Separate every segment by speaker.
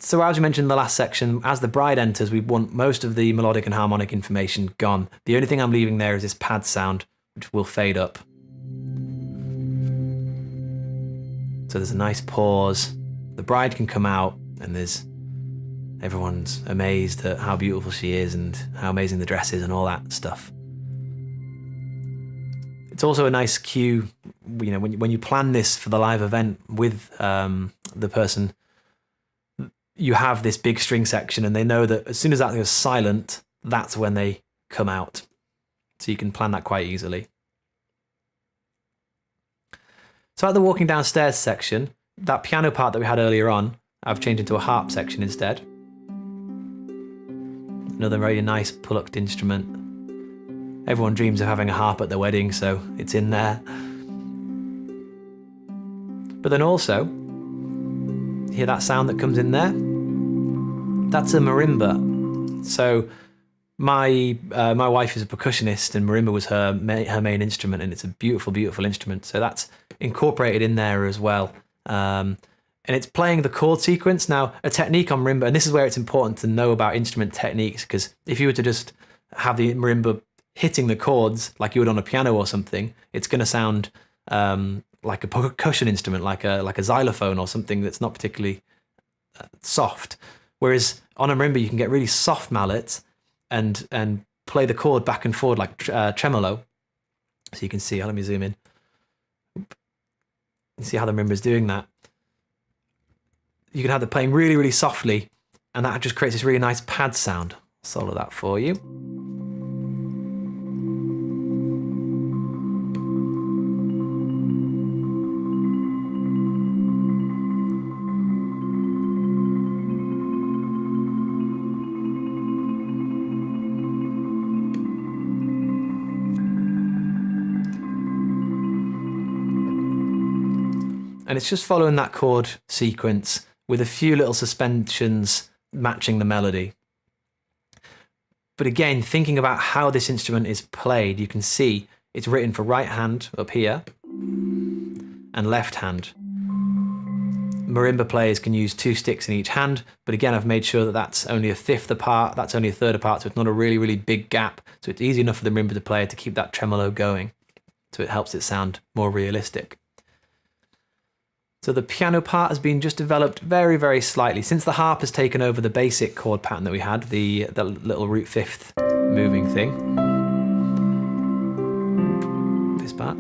Speaker 1: So as we mentioned in the last section, as the bride enters, we want most of the melodic and harmonic information gone. The only thing I'm leaving there is this pad sound, which will fade up. So there's a nice pause. The bride can come out, and everyone's amazed at how beautiful she is and how amazing the dress is and all that stuff. It's also a nice cue, you know, when you plan this for the live event with the person, you have this big string section, and they know that as soon as that goes silent, that's when they come out. So you can plan that quite easily. So at the walking downstairs section, that piano part that we had earlier on, I've changed into a harp section instead. Another very nice plucked instrument. Everyone dreams of having a harp at their wedding, so it's in there. But then also, hear that sound that comes in there? That's a marimba. So my wife is a percussionist, and marimba was her main instrument, and it's a beautiful, beautiful instrument. So that's incorporated in there as well. And it's playing the chord sequence. Now, a technique on marimba, and this is where it's important to know about instrument techniques, because if you were to just have the marimba hitting the chords like you would on a piano or something, it's going to sound like a percussion instrument, like a xylophone or something that's not particularly soft. Whereas on a marimba, you can get really soft mallets and play the chord back and forward like tremolo. So you can see, let me zoom in. You see how the marimba is doing that. You can have it playing really, really softly, and that just creates this really nice pad sound. I'll solo that for you. And it's just following that chord sequence with a few little suspensions matching the melody. But again, thinking about how this instrument is played, you can see it's written for right hand up here and left hand. Marimba players can use 2 sticks in each hand, but again, I've made sure that that's only a fifth apart, that's only a third apart, so it's not a really, really big gap. So it's easy enough for the marimba player to keep that tremolo going. So it helps it sound more realistic. So the piano part has been just developed very, very slightly. Since the harp has taken over the basic chord pattern that we had, the little root fifth moving thing. This part.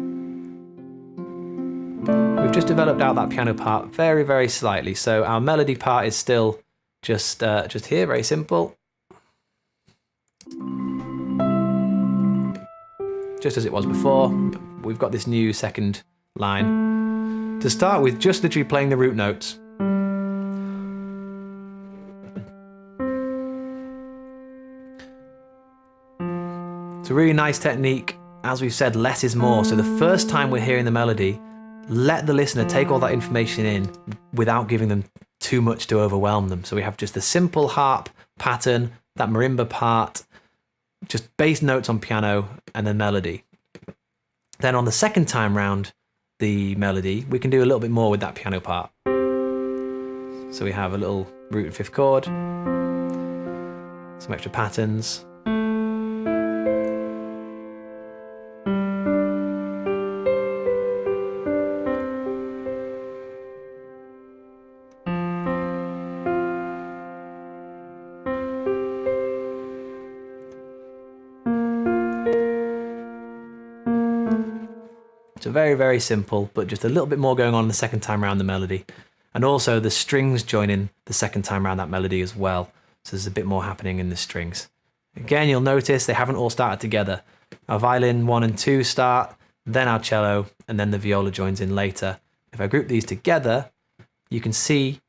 Speaker 1: We've just developed out that piano part very, very slightly. So our melody part is still just here, very simple. Just as it was before. We've got this new second line. To start with, just literally playing the root notes. It's a really nice technique. As we've said, less is more. So the first time we're hearing the melody, let the listener take all that information in without giving them too much to overwhelm them. So we have just a simple harp pattern, that marimba part, just bass notes on piano, and then melody. Then on the second time round, the melody, we can do a little bit more with that piano part. So we have a little root and fifth chord, some extra patterns. So very, very simple, but just a little bit more going on the second time around the melody. And also the strings join in the second time around that melody as well. So there's a bit more happening in the strings. Again, you'll notice they haven't all started together. Our violin 1 and 2 start, then our cello, and then the viola joins in later. If I group these together, you can see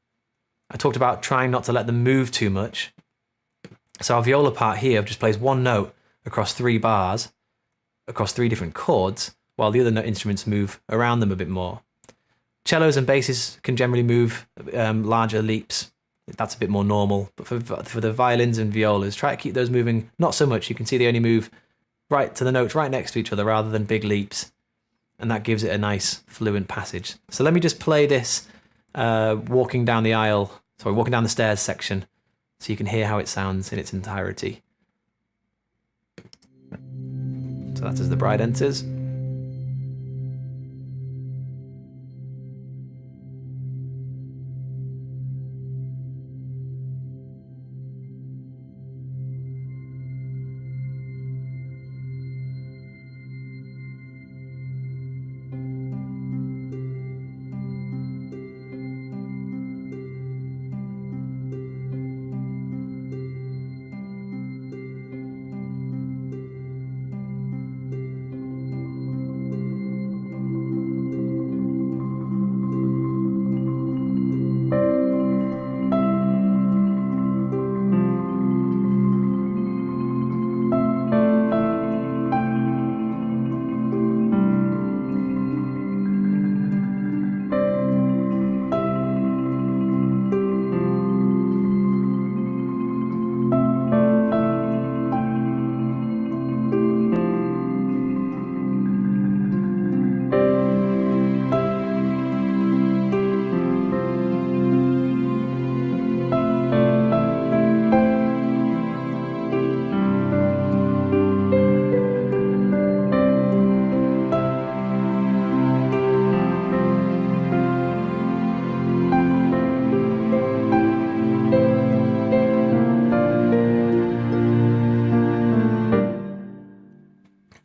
Speaker 1: I talked about trying not to let them move too much. So our viola part here just plays one note across 3 bars, across 3 different chords, while the other instruments move around them a bit more. Cellos and basses can generally move larger leaps. That's a bit more normal. But for the violins and violas, try to keep those moving not so much. You can see they only move right to the notes right next to each other rather than big leaps. And that gives it a nice fluent passage. So let me just play this walking down the aisle sorry, walking down the stairs section, so you can hear how it sounds in its entirety. So that's as the bride enters.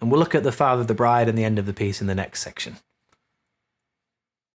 Speaker 1: And we'll look at the father of the bride and the end of the piece in the next section.